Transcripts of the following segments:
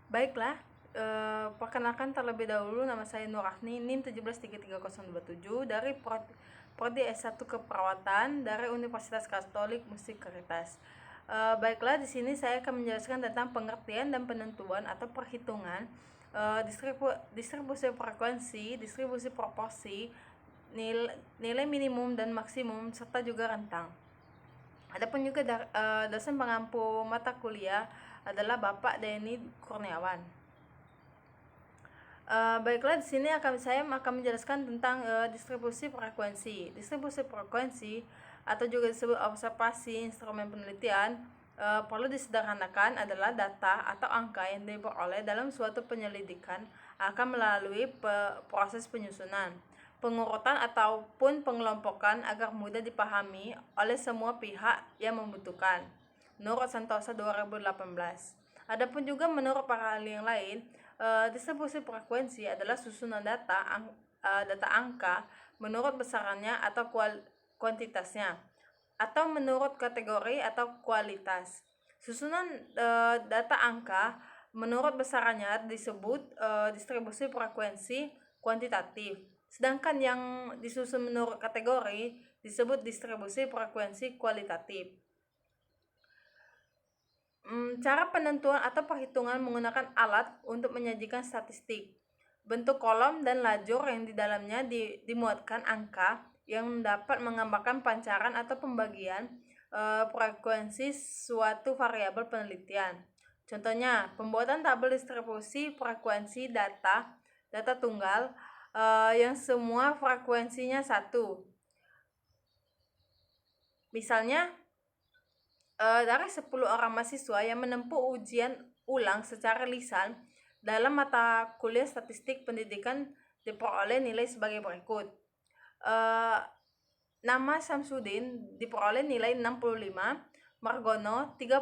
Baiklah, perkenalkan terlebih dahulu, nama saya Nurahni, NIM 1733027 dari Prodi S1 Keperawatan dari Universitas Katolik Musikaritas. Baiklah, di sini saya akan menjelaskan tentang pengertian dan penentuan atau perhitungan distribusi frekuensi, distribusi proporsi, nilai minimum dan maksimum, serta juga rentang. Adapun juga dosen pengampu mata kuliah adalah Bapak Denny Kurniawan. Baiklah, di sini saya akan menjelaskan tentang distribusi frekuensi. Distribusi frekuensi atau juga disebut observasi instrumen penelitian perlu disederhanakan adalah data atau angka yang diperoleh dalam suatu penyelidikan akan melalui proses penyusunan, pengurutan ataupun pengelompokan agar mudah dipahami oleh semua pihak yang membutuhkan. Menurut Santosa 2018. Adapun juga menurut para ahli yang lain, distribusi frekuensi adalah susunan data angka menurut besarannya atau kuantitasnya, atau menurut kategori atau kualitas. Susunan data angka menurut besarannya disebut distribusi frekuensi kuantitatif, sedangkan yang disusun menurut kategori disebut distribusi frekuensi kualitatif. Cara penentuan atau perhitungan menggunakan alat untuk menyajikan statistik. Bentuk kolom dan lajur yang di dalamnya dimuatkan angka yang dapat menggambarkan pancaran atau pembagian frekuensi suatu variabel penelitian. Contohnya, pembuatan tabel distribusi frekuensi data tunggal yang semua frekuensinya 1. Misalnya, dari 10 orang mahasiswa yang menempuh ujian ulang secara lisan dalam mata kuliah statistik pendidikan diperoleh nilai sebagai berikut. Nama Samsudin diperoleh nilai 65, Margono 30,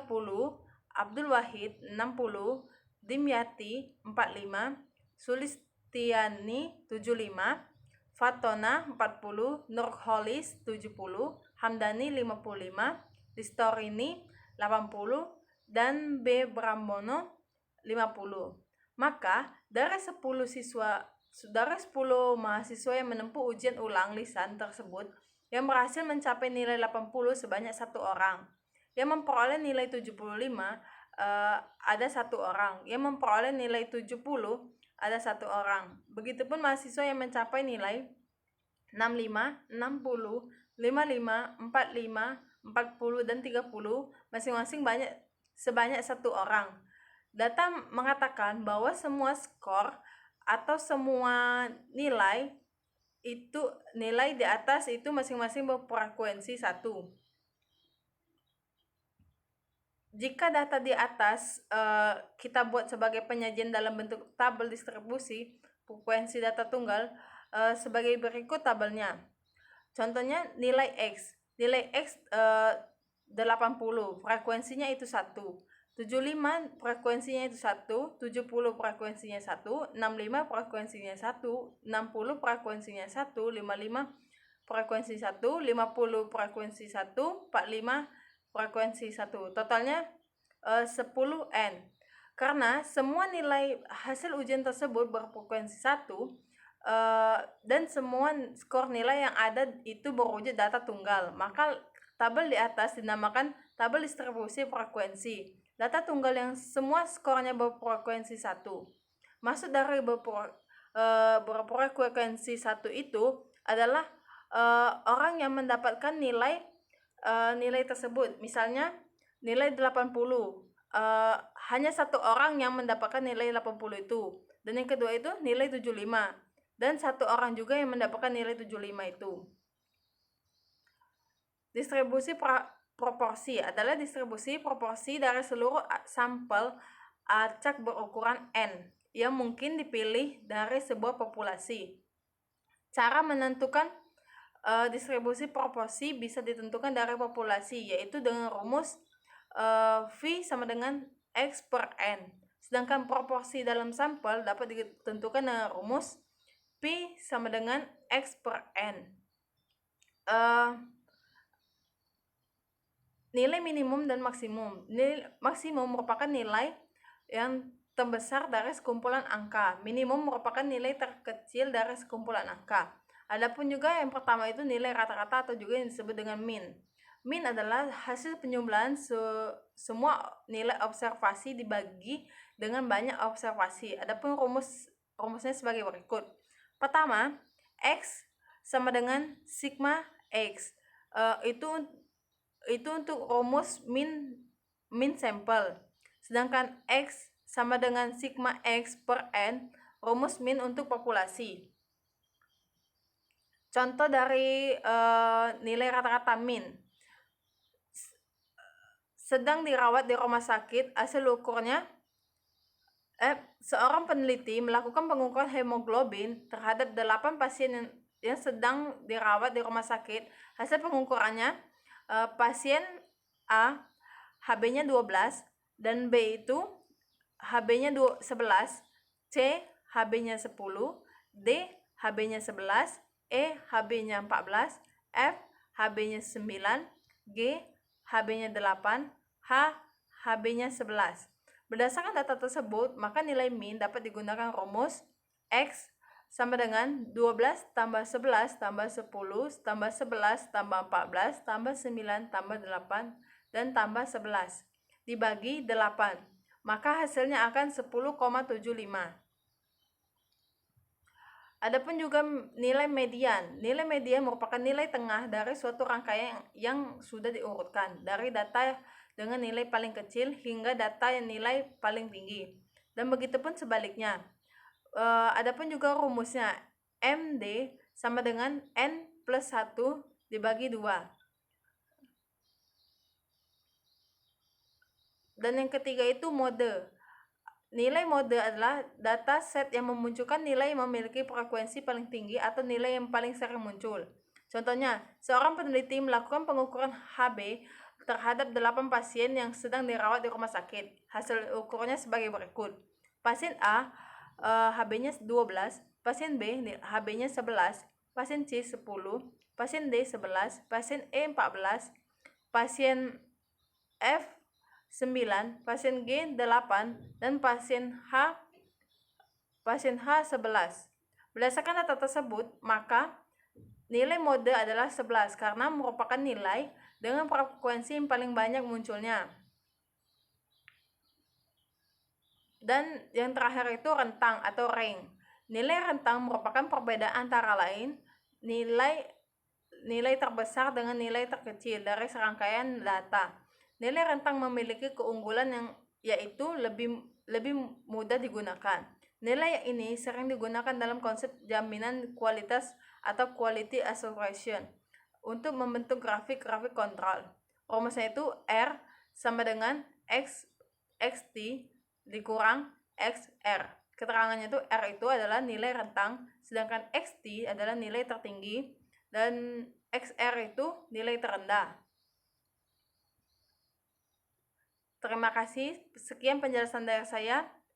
Abdul Wahid 60, Dimyati 45, Sulistiani 75, Fatona 40, Nurholis 70, Hamdani 55, Listorini 80, dan B. Brambono 50. Maka dari 10 mahasiswa yang menempuh ujian ulang lisan tersebut yang berhasil mencapai nilai 80 sebanyak 1 orang. Yang memperoleh nilai 75 ada 1 orang. Yang memperoleh nilai 70 ada 1 orang. Begitupun mahasiswa yang mencapai nilai 65, 60, 55, 45, 40, dan 30 masing-masing sebanyak 1 orang. Data mengatakan bahwa semua skor atau semua nilai di atas itu masing-masing berfrekuensi 1. Jika data di atas kita buat sebagai penyajian dalam bentuk tabel distribusi frekuensi data tunggal sebagai berikut tabelnya. Contohnya nilai X. Nilai X 80, frekuensinya itu 1. 75 frekuensinya itu 1, 70 frekuensinya 1, 65 frekuensinya 1, 60 frekuensinya 1, 55 frekuensi 1, 50 frekuensi 1, 45 frekuensi 1. Totalnya 10N. Karena semua nilai hasil ujian tersebut berfrekuensi 1, dan semua skor nilai yang ada itu berwujud data tunggal, maka tabel di atas dinamakan tabel distribusi frekuensi data tunggal yang semua skornya berfrekuensi 1. Maksud dari berfrekuensi 1 itu adalah orang yang mendapatkan nilai tersebut. Misalnya nilai 80, hanya 1 orang yang mendapatkan nilai 80 itu, dan yang kedua itu nilai 75, dan 1 orang juga yang mendapatkan nilai 75 itu. Distribusi proporsi adalah distribusi proporsi dari seluruh sampel acak berukuran N yang mungkin dipilih dari sebuah populasi. Cara menentukan distribusi proporsi bisa ditentukan dari populasi, yaitu dengan rumus V sama dengan X per N. Sedangkan proporsi dalam sampel dapat ditentukan dengan rumus P sama dengan X per N. Nilai minimum dan maksimum. Nilai maksimum merupakan nilai yang terbesar dari sekumpulan angka. Minimum merupakan nilai terkecil dari sekumpulan angka. Adapun juga yang pertama itu nilai rata-rata atau juga yang disebut dengan mean. Mean adalah hasil penjumlahan semua nilai observasi dibagi dengan banyak observasi. Adapun rumusnya sebagai berikut. Pertama, X sama dengan sigma X. Itu untuk rumus mean sampel. Sedangkan X sama dengan sigma X per N, rumus mean untuk populasi. Contoh dari nilai rata-rata mean. Sedang dirawat di rumah sakit, hasil ukurnya seorang peneliti melakukan pengukuran hemoglobin terhadap 8 pasien yang sedang dirawat di rumah sakit. Hasil pengukurannya, pasien A HB-nya 12 dan B itu HB-nya 11, C HB-nya 10, D HB-nya 11, E HB-nya 14, F HB-nya 9, G HB-nya 8, H HB-nya 11. Berdasarkan data tersebut, maka nilai mean dapat digunakan rumus X sama dengan 12 tambah 11 tambah 10 tambah 11 tambah 14 tambah 9 tambah 8 dan tambah 11 dibagi 8. Maka hasilnya akan 10,75. Adapun juga nilai median. Nilai median merupakan nilai tengah dari suatu rangkaian yang sudah diurutkan dari data dengan nilai paling kecil hingga data yang nilai paling tinggi. Dan begitupun sebaliknya. Adapun juga rumusnya MD sama dengan N plus 1 dibagi 2. Dan yang ketiga itu mode. Nilai mode adalah data set yang memunculkan nilai yang memiliki frekuensi paling tinggi atau nilai yang paling sering muncul. Contohnya, seorang peneliti melakukan pengukuran HB terhadap 8 pasien yang sedang dirawat di rumah sakit. Hasil ukurnya sebagai berikut. Pasien A HB-nya 12, pasien B HB-nya 11, pasien C 10, pasien D 11, pasien E 14, pasien F 9, pasien G 8, dan pasien H 11. Berdasarkan data tersebut, maka nilai mode adalah 11 karena merupakan nilai dengan frekuensi yang paling banyak munculnya. Dan yang terakhir itu rentang atau range. Nilai rentang merupakan perbedaan antara lain nilai terbesar dengan nilai terkecil dari serangkaian data. Nilai rentang memiliki keunggulan yang yaitu lebih mudah digunakan. Nilai ini sering digunakan dalam konsep jaminan kualitas atau quality assuration untuk membentuk grafik-grafik kontrol. Rumusnya itu R sama dengan XT dikurang XR. Keterangannya itu R itu adalah nilai rentang, sedangkan XT adalah nilai tertinggi dan XR itu nilai terendah. Terima kasih. Sekian penjelasan dari saya.